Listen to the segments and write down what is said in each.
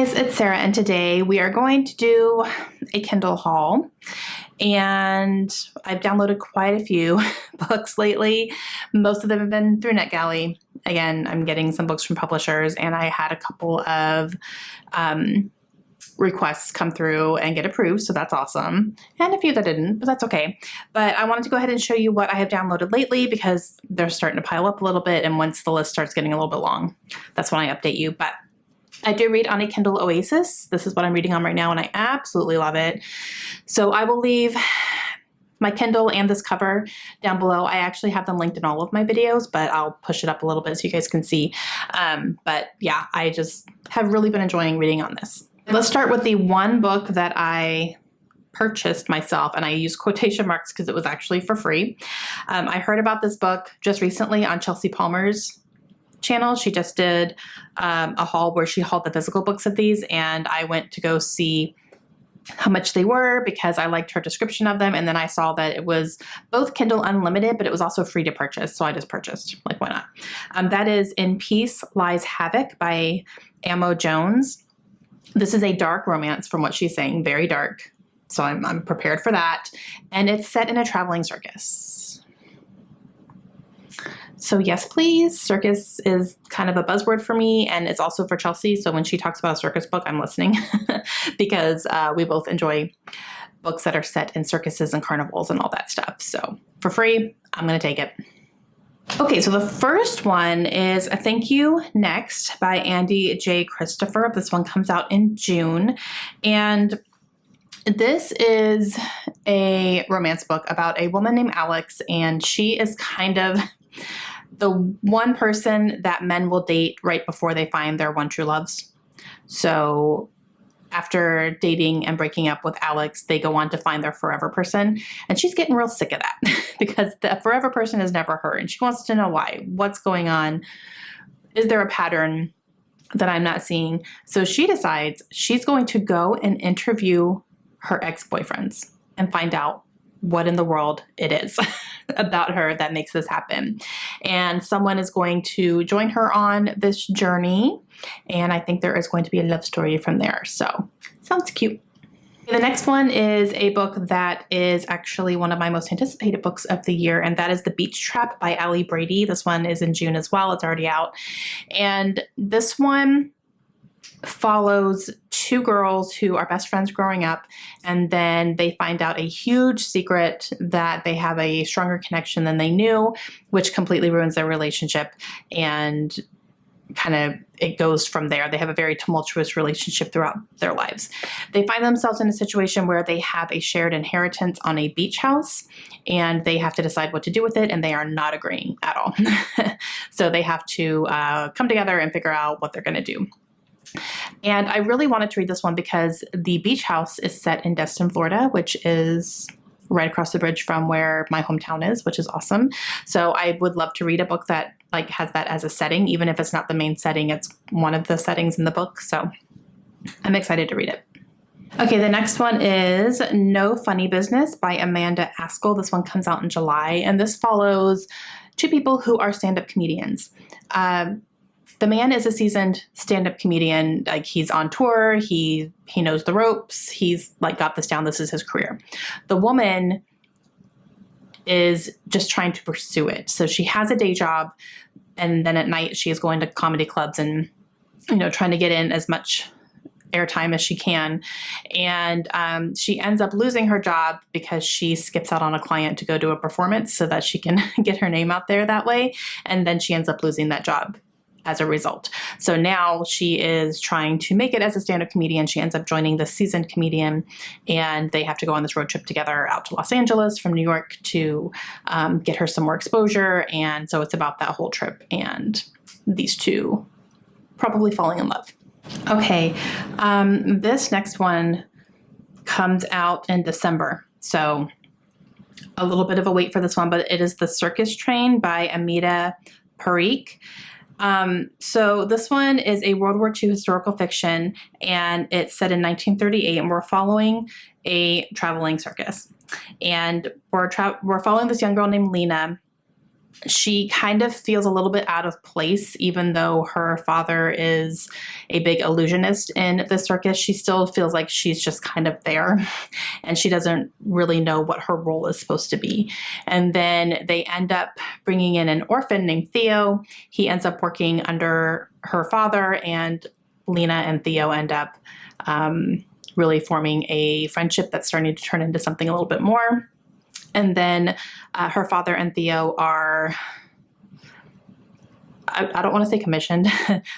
Guys, it's Sarah, and today we are going to do a Kindle haul. And I've downloaded quite a few books lately. Most of them have been through NetGalley. Again, I'm getting some books from publishers, and I had a couple of requests come through and get approved, so that's awesome. And a few that didn't, but that's okay. But I wanted to go ahead and show you what I have downloaded lately because they're starting to pile up a little bit, and once the list starts getting a little bit long, that's when I update you. But I do read on a Kindle Oasis. This is what I'm reading on right now, and I absolutely love it. So I will leave my Kindle and this cover down below. I actually have them linked in all of my videos, but I'll push it up a little bit so you guys can see. But yeah, I just have really been enjoying reading on this. Let's start with the one book that I purchased myself, and I use quotation marks because it was actually for free. I heard about this book just recently on Chelsea Palmer's channel. She just did a haul where she hauled the physical books of these, and I went to go see how much they were because I liked her description of them, and then I saw that it was both Kindle Unlimited, but it was also free to purchase, so I just purchased. Like, why not? That is In Peace Lies Havoc by Amo Jones. This is a dark romance from what she's saying, very dark, so I'm prepared for that, and it's set in a traveling circus. So yes, please. Circus is kind of a buzzword for me, and it's also for Chelsea. So when she talks about a circus book, I'm listening because we both enjoy books that are set in circuses and carnivals and all that stuff. So for free, I'm going to take it. Okay, so the first one is A Thank You Next by Andy J. Christopher. This one comes out in June, and this is a romance book about a woman named Alex, and she is kind of the one person that men will date right before they find their one true loves. So after dating and breaking up with Alex, they go on to find their forever person. And she's getting real sick of that because the forever person is never her. And she wants to know why. What's going on? Is there a pattern that I'm not seeing? So she decides she's going to go and interview her ex-boyfriends and find out what in the world it is about her that makes this happen. And someone is going to join her on this journey, and I think there is going to be a love story from there. So sounds cute. The next one is a book that is actually one of my most anticipated books of the year, and that is The Beach Trap by Allie Brady. This one is in June as well. It's already out. And this one follows two girls who are best friends growing up, and then they find out a huge secret that they have a stronger connection than they knew, which completely ruins their relationship, and kind of it goes from there. They have a very tumultuous relationship throughout their lives. They find themselves in a situation where they have a shared inheritance on a beach house, and they have to decide what to do with it, and they are not agreeing at all. So they have to come together and figure out what they're going to do. And I really wanted to read this one because the beach house is set in Destin, Florida, which is right across the bridge from where my hometown is, which is awesome. So I would love to read a book that like has that as a setting, even if it's not the main setting, it's one of the settings in the book. So I'm excited to read it. Okay, the next one is No Funny Business by Amanda Askell. This one comes out in July, and this follows two people who are stand-up comedians. The man is a seasoned stand-up comedian. Like, he's on tour. He knows the ropes. He's like got this down. This is his career. The woman is just trying to pursue it. So she has a day job, and then at night she is going to comedy clubs and, trying to get in as much airtime as she can. And she ends up losing her job because she skips out on a client to go do a performance so that she can get her name out there that way. And then she ends up losing that job as a result. So now she is trying to make it as a stand-up comedian. She ends up joining the seasoned comedian, and they have to go on this road trip together out to Los Angeles from New York to get her some more exposure. And so it's about that whole trip and these two probably falling in love. Okay, this next one comes out in December. So a little bit of a wait for this one, but it is The Circus Train by Amita Parikh. So this one is a World War II historical fiction, and it's set in 1938, and we're following a traveling circus. And we're following this young girl named Lena, she kind of feels a little bit out of place, even though her father is a big illusionist in the circus. She still feels like she's just kind of there, and she doesn't really know what her role is supposed to be. And then they end up bringing in an orphan named Theo. He ends up working under her father, and Lena and Theo end up really forming a friendship that's starting to turn into something a little bit more. And then her father and Theo are, I don't want to say commissioned,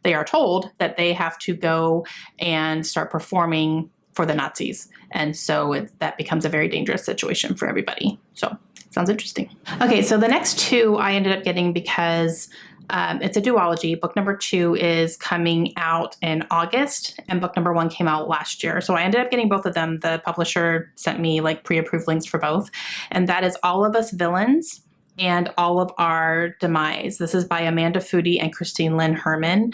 they are told that they have to go and start performing for the Nazis. And so that becomes a very dangerous situation for everybody. So sounds interesting. Okay, so the next two I ended up getting because it's a duology. Book number 2 is coming out in August, and book number 1 came out last year. So I ended up getting both of them. The publisher sent me like pre-approved links for both. And that is All of Us Villains and All of Our Demise. This is by Amanda Foody and Christine Lynn Herman.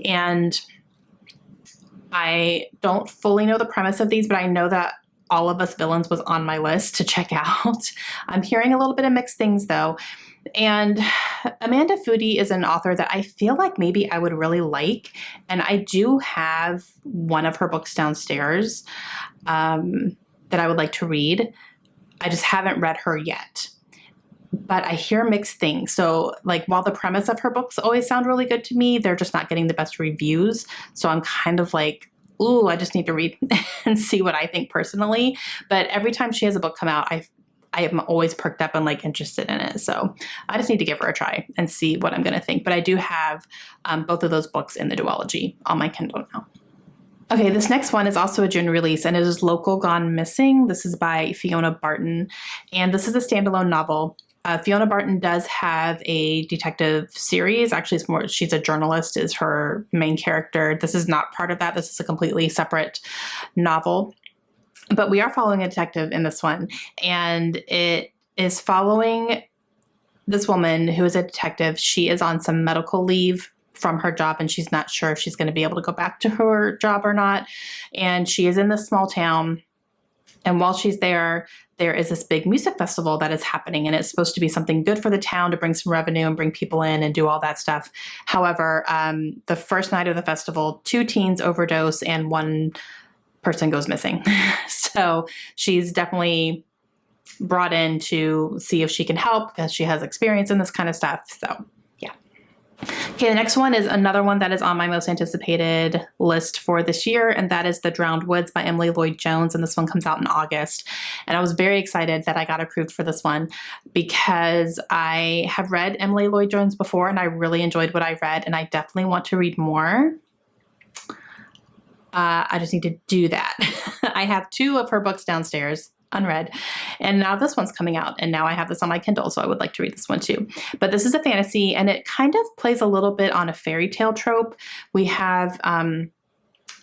And I don't fully know the premise of these, but I know that All of Us Villains was on my list to check out. I'm hearing a little bit of mixed things though. And Amanda Foody is an author that I feel like maybe I would really like. And I do have one of her books downstairs that I would like to read. I just haven't read her yet. But I hear mixed things. So like while the premise of her books always sound really good to me, they're just not getting the best reviews. So I'm kind of like, ooh, I just need to read and see what I think personally. But every time she has a book come out, I am always perked up and like interested in it. So I just need to give her a try and see what I'm going to think. But I do have both of those books in the duology on my Kindle now. Okay, this next one is also a June release, and it is Local Gone Missing. This is by Fiona Barton, and this is a standalone novel. Fiona Barton does have a detective series. Actually, it's more, she's a journalist is her main character. This is not part of that. This is a completely separate novel. But we are following a detective in this one, and it is following this woman who is a detective. She is on some medical leave from her job, and she's not sure if she's going to be able to go back to her job or not. And she is in this small town. And while she's there, there is this big music festival that is happening, and it's supposed to be something good for the town to bring some revenue and bring people in and do all that stuff. However, the first night of the festival, 2 teens overdose and 1 person goes missing. So she's definitely brought in to see if she can help because she has experience in this kind of stuff. So yeah. Okay, the next one is another one that is on my most anticipated list for this year, and that is The Drowned Woods by Emily Lloyd Jones, and this one comes out in August. And I was very excited that I got approved for this one because I have read Emily Lloyd Jones before, and I really enjoyed what I read, and I definitely want to read more. I just need to do that. I have 2 of her books downstairs, unread, and now this one's coming out, and now I have this on my Kindle, so I would like to read this one too. But this is a fantasy, and it kind of plays a little bit on a fairy tale trope. We have a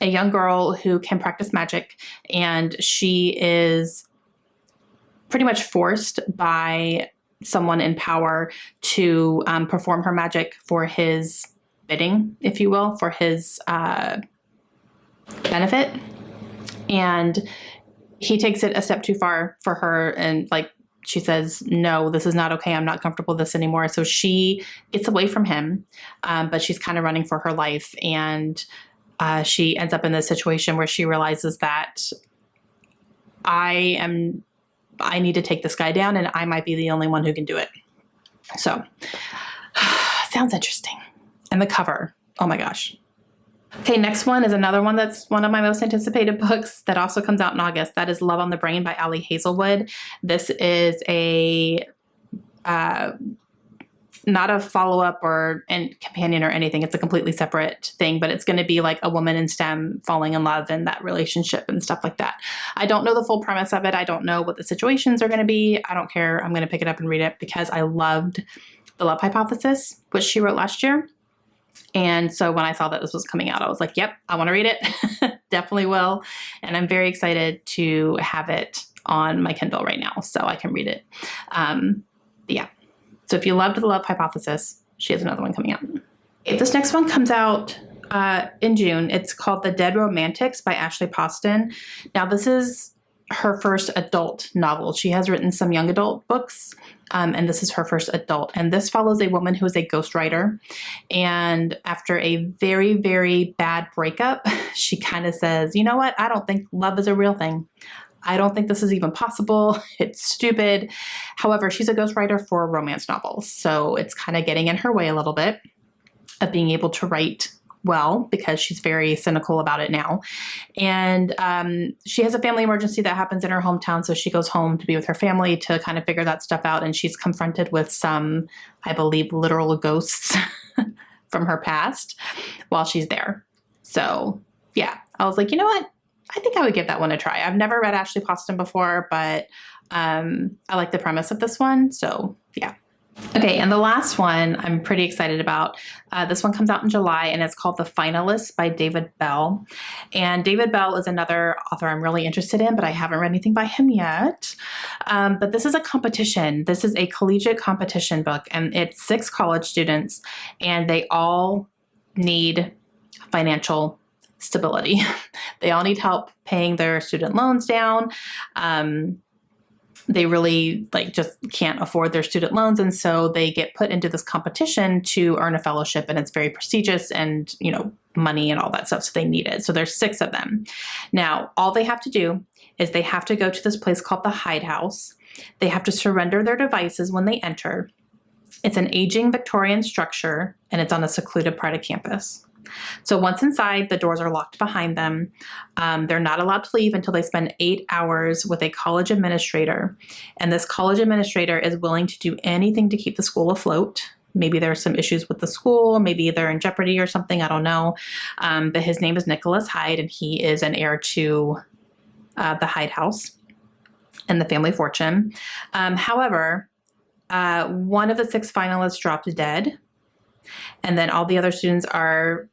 young girl who can practice magic, and she is pretty much forced by someone in power to perform her magic for his bidding, if you will, for his benefit. And he takes it a step too far for her, and like she says, no, this is not okay. I'm not comfortable with this anymore. So she gets away from him, but she's kind of running for her life. And she ends up in this situation where she realizes that I need to take this guy down, and I might be the only one who can do it. So sounds interesting. And the cover, oh my gosh. Okay, next one is another one that's one of my most anticipated books that also comes out in August. That is Love on the Brain by Ali Hazelwood. This is a not a follow-up or companion or anything. It's a completely separate thing, but it's going to be like a woman in STEM falling in love in that relationship and stuff like that. I don't know the full premise of it. I don't know what the situations are going to be. I don't care. I'm going to pick it up and read it because I loved The Love Hypothesis, which she wrote last year. And so when I saw that this was coming out, I was like, yep, I want to read it. Definitely will. And I'm very excited to have it on my Kindle right now so I can read it. Yeah. So if you loved The Love Hypothesis, she has another one coming out. This next one comes out in June. It's called The Dead Romantics by Ashley Poston. Now this is her first adult novel. She has written some young adult books, and this is her first adult. And this follows a woman who is a ghostwriter. And after a very, very bad breakup, she kind of says, you know what? I don't think love is a real thing. I don't think this is even possible. It's stupid. However, she's a ghostwriter for romance novels. So it's kind of getting in her way a little bit of being able to write well, because she's very cynical about it now. And she has a family emergency that happens in her hometown. So she goes home to be with her family to kind of figure that stuff out. And she's confronted with some, I believe, literal ghosts from her past while she's there. So yeah, I was like, you know what? I think I would give that one a try. I've never read Ashley Poston before, but I like the premise of this one. So yeah. Okay, and the last one I'm pretty excited about. This one comes out in July, and it's called The Finalists by David Bell. And David Bell is another author I'm really interested in, but I haven't read anything by him yet. But this is a competition. This is a collegiate competition book, and it's 6 college students, and they all need financial stability. They all need help paying their student loans down. They really just can't afford their student loans. And so they get put into this competition to earn a fellowship, and it's very prestigious and, money and all that stuff. So they need it. So there's 6 of them. Now, all they have to do is they have to go to this place called the Hidehouse. They have to surrender their devices when they enter. It's an aging Victorian structure, and it's on a secluded part of campus. So once inside, the doors are locked behind them. They're not allowed to leave until they spend 8 hours with a college administrator. And this college administrator is willing to do anything to keep the school afloat. Maybe there are some issues with the school. Maybe they're in jeopardy or something. I don't know. But his name is Nicholas Hyde, and he is an heir to the Hyde House and the family fortune. However, one of the 6 finalists dropped dead. And then all the other students are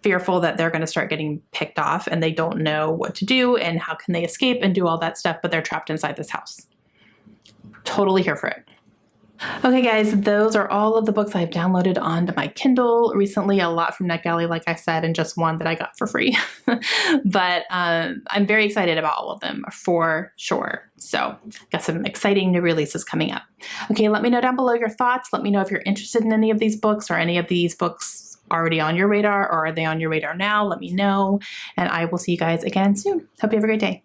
fearful that they're going to start getting picked off, and they don't know what to do and how can they escape and do all that stuff, but they're trapped inside this house. Totally here for it. Okay, guys, those are all of the books I've downloaded onto my Kindle recently. A lot from NetGalley, like I said, and just one that I got for free. But I'm very excited about all of them for sure. So got some exciting new releases coming up. Okay, let me know down below your thoughts. Let me know if you're interested in any of these books, or any of these books already on your radar, or are they on your radar now? Let me know, and I will see you guys again soon. Hope you have a great day.